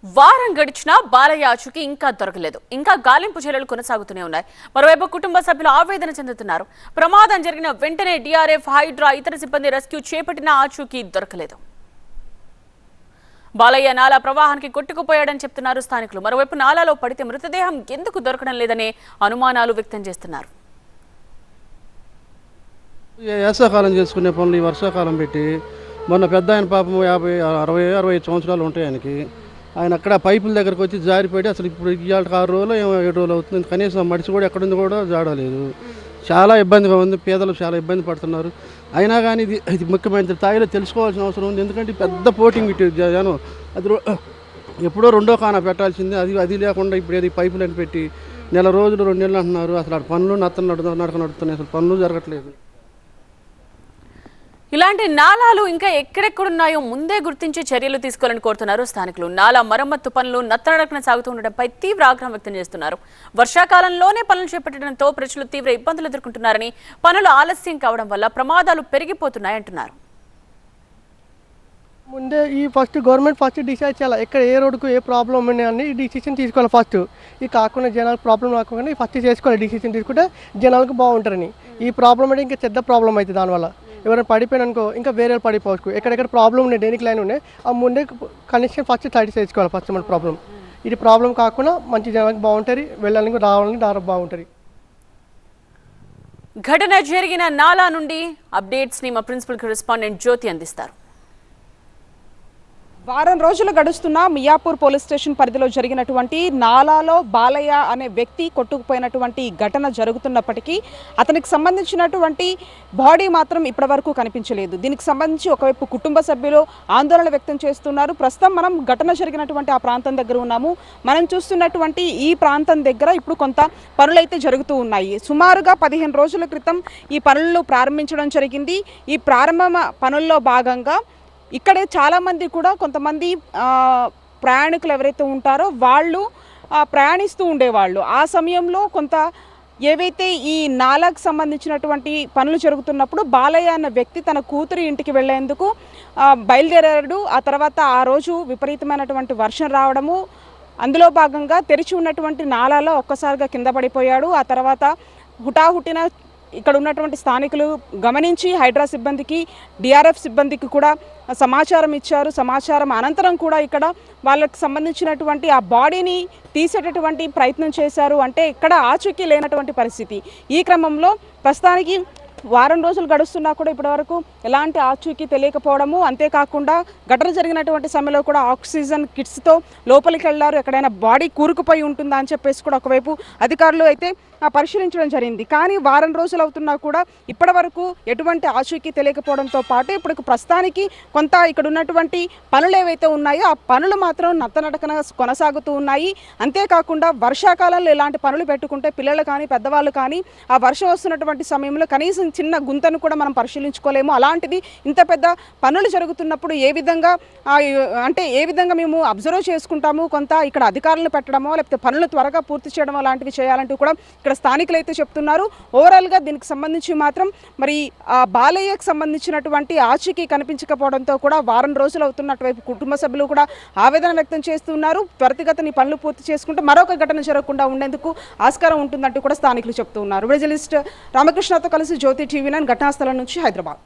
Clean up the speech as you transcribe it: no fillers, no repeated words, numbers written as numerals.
వారం గడిచినా బాలయ్య ఆచూకీ ఇంకా దొరకలేదు. ఇంకా గాలింపు చర్యలు కొనసాగుతూనే ఉన్నాయి. మరోవైపు కుటుంబ సభ్యులు ఆవేదన చెందుతున్నారు. ప్రమాదం జరిగిన వెంటనే డిఆర్ఎఫ్, హైడ్రా, ఇతర సిబ్బంది రెస్క్యూ చేపట్టినా ఆచూకీ దొరకలేదు. బాలయ్య నాలా ప్రవాహానికి కొట్టుకుపోయాడని చెప్తున్నారు స్థానికులు. మరోవైపు నాలాలో పడితే మృతదేహం ఎందుకు దొరకడం లేదనే అనుమానాలు వ్యక్తం చేస్తున్నారు. వేసవకాలం చేసుకునే పనులు ఈ వర్షాకాలం పెట్టి మొన్న పెద్ద ఆయన పాపం 60 సంవత్సరాలు ఉంటాయి ఆయనకి. ఆయన అక్కడ పైపుల దగ్గరకు వచ్చి జారిపడి అసలు ఇప్పుడు ఇవాళ 6 రోజులు 7 రోజులు అవుతుంది. కనీసం మడిచి కూడా ఎక్కడుంది కూడా జాడలేదు. చాలా ఇబ్బందిగా ఉంది. పేదలు చాలా ఇబ్బంది పడుతున్నారు. అయినా కానీ ఇది ముఖ్యమంత్రి స్థాయిలో తెలుసుకోవాల్సిన అవసరం ఉంది. ఎందుకంటే పెద్ద పోటింగ్ ఇటు జనం అది ఎప్పుడో రెండో కానా పెట్టాల్సిందే. అది లేకుండా ఇప్పుడు ఏది పైపులను పెట్టి నెల రోజులు 2 నెలలు అంటున్నారు. అసలు ఆ పనులు నడుస్తున్నాయి. అసలు పనులు జరగట్లేదు. ఇలాంటి నాలాలు ఇంకా ఎక్కడెక్కడున్నాయో ముందే గుర్తించి చర్యలు తీసుకోవాలని కోరుతున్నారు స్థానికులు. నాలా మరమ్మత్తు పనులు నత్తనడకన సాగుతూ ఉండడంపై తీవ్ర ఆగ్రహం వ్యక్తం చేస్తున్నారు. వర్షాకాలంలోనే పనులు చేపట్టడంతో ప్రజలు తీవ్ర ఇబ్బందులు ఎదుర్కొంటున్నారని, పనులు ఆలస్యం కావడం వల్ల ప్రమాదాలు పెరిగిపోతున్నాయంటున్నారు. ముందే ఫస్ట్ గవర్నమెంట్ డిసైడ్ చేయాలి. ఎక్కడ ఏ రోడ్డుకు ఏ ప్రాబ్లం ఉన్నాయని ఈ డిసిషన్ తీసుకోవాలి ఫస్ట్. ఇది కాకుండా జనాలకు ప్రాబ్లం రాకుండా ఫస్ట్ చేసుకోవాలి. డిసిషన్ తీసుకుంటే జనాలకు బాగుంటారని. ఈ ప్రాబ్లం అంటే ఇంకా పెద్ద ప్రాబ్లం అవుతుంది. దానివల్ల ఎవరైనా పడిపోయిననుకో ఇంకా వేరే పడిపోవచ్చు. ఎక్కడెక్కడ ప్రాబ్లం ఉన్నాయి, డైనిక్ లైన్ ఉన్నాయి, ఆ ముందే కనెక్షన్ ఫస్ట్ స్టడీ చేసుకోవాలి. ఫస్ట్ మన ప్రాబ్లం ఇది ప్రాబ్లం కాకుండా మంచి జనాలకు బాగుంటుంది, వెళ్ళాలని రావాలని దాదాపు బాగుంటుంది. ఘటన జరిగిన నాలా నుండి అప్డేట్స్ ని మా ప్రిన్సిపల్ కరెస్పాండెంట్ జ్యోతి అందిస్తారు. వారం రోజులు గడుస్తున్న మియాపూర్ పోలీస్ స్టేషన్ పరిధిలో జరిగినటువంటి నాలాలో బాలయ్య అనే వ్యక్తి కొట్టుకుపోయినటువంటి ఘటన జరుగుతున్నప్పటికీ అతనికి సంబంధించినటువంటి బాడీ మాత్రం ఇప్పటివరకు కనిపించలేదు. దీనికి సంబంధించి ఒకవైపు కుటుంబ సభ్యులు ఆందోళన వ్యక్తం చేస్తున్నారు. ప్రస్తుతం మనం ఘటన జరిగినటువంటి ఆ ప్రాంతం దగ్గర ఉన్నాము. మనం చూస్తున్నటువంటి ఈ ప్రాంతం దగ్గర ఇప్పుడు కొంత పనులైతే జరుగుతూ ఉన్నాయి. సుమారుగా 15 రోజుల క్రితం ఈ పనులను ప్రారంభించడం జరిగింది. ఈ ప్రారంభ పనుల్లో భాగంగా ఇక్కడే చాలామంది కూడా కొంతమంది ప్రయాణికులు ఎవరైతే ఉంటారో వాళ్ళు ప్రయాణిస్తూ ఉండేవాళ్ళు. ఆ సమయంలో కొంత ఏవైతే ఈ నాలాకు సంబంధించినటువంటి పనులు జరుగుతున్నప్పుడు బాలయ్య అన్న వ్యక్తి తన కూతురి ఇంటికి వెళ్లేందుకు బయలుదేరాడు. ఆ తర్వాత ఆ రోజు విపరీతమైనటువంటి వర్షం రావడము, అందులో భాగంగా తెరిచి ఉన్నటువంటి నాలాలో ఒక్కసారిగా కింద పడిపోయాడు. ఆ తర్వాత హుటాహుటిన ఇక్కడ ఉన్నటువంటి స్థానికులు గమనించి హైడ్రా సిబ్బందికి, డిఆర్ఎఫ్ సిబ్బందికి కూడా సమాచారం ఇచ్చారు. సమాచారం అనంతరం కూడా ఇక్కడ వాళ్ళకి సంబంధించినటువంటి ఆ బాడీని తీసేటటువంటి ప్రయత్నం చేశారు. అంటే ఇక్కడ ఆచూకీ లేనటువంటి పరిస్థితి. ఈ క్రమంలో ప్రస్తుతానికి వారం రోజులు గడుస్తున్నా కూడా ఇప్పటివరకు ఎలాంటి ఆచూకీ తెలియకపోవడము, అంతేకాకుండా ఘటన జరిగినటువంటి సమయంలో కూడా ఆక్సిజన్ కిట్స్తో లోపలికి వెళ్ళారు. ఎక్కడైనా బాడీ కూరుకుపోయి ఉంటుందా అని చెప్పేసి కూడా ఒకవైపు అధికారులు అయితే పరిశీలించడం జరిగింది. కానీ వారం రోజులు అవుతున్నా కూడా ఇప్పటివరకు ఎటువంటి ఆచూకీ తెలియకపోవడంతో పాటు ఇప్పుడు ప్రస్తుతానికి కొంత ఇక్కడ ఉన్నటువంటి పనులు ఏవైతే ఉన్నాయో ఆ పనులు మాత్రం నత్తనడకన కొనసాగుతూ ఉన్నాయి. అంతేకాకుండా వర్షాకాలంలో ఇలాంటి పనులు పెట్టుకుంటే పిల్లలు కానీ పెద్దవాళ్ళు కానీ ఆ వర్షం వస్తున్నటువంటి సమయంలో కనీసం చిన్న గుంతను కూడా మనం పరిశీలించుకోలేము. అలాంటిది ఇంత పెద్ద పనులు జరుగుతున్నప్పుడు ఏ విధంగా మేము అబ్జర్వ్ చేసుకుంటాము. కొంత ఇక్కడ అధికారులను పెట్టడమో లేకపోతే పనులు త్వరగా పూర్తి చేయడమో లాంటివి చేయాలంటూ కూడా ఇక్కడ స్థానికులు అయితే చెప్తున్నారు. ఓవరాల్గా దీనికి సంబంధించి మాత్రం మరి బాలయ్యకు సంబంధించినటువంటి ఆచూకీ కనిపించకపోవడంతో కూడా వారం రోజులు అవుతున్నటువంటి కుటుంబ సభ్యులు కూడా ఆవేదన వ్యక్తం చేస్తున్నారు. త్వరితగతిని పనులు పూర్తి చేసుకుంటే మరొక ఘటన జరగకుండా ఉండేందుకు ఆస్కారం ఉంటుందంటూ కూడా స్థానికులు చెప్తున్నారు. జర్నలిస్ట్ రామకృష్ణతో కలిసి జ్యోతి టీవీ9 ఘటనాస్థలం నుంచి హైదరాబాద్.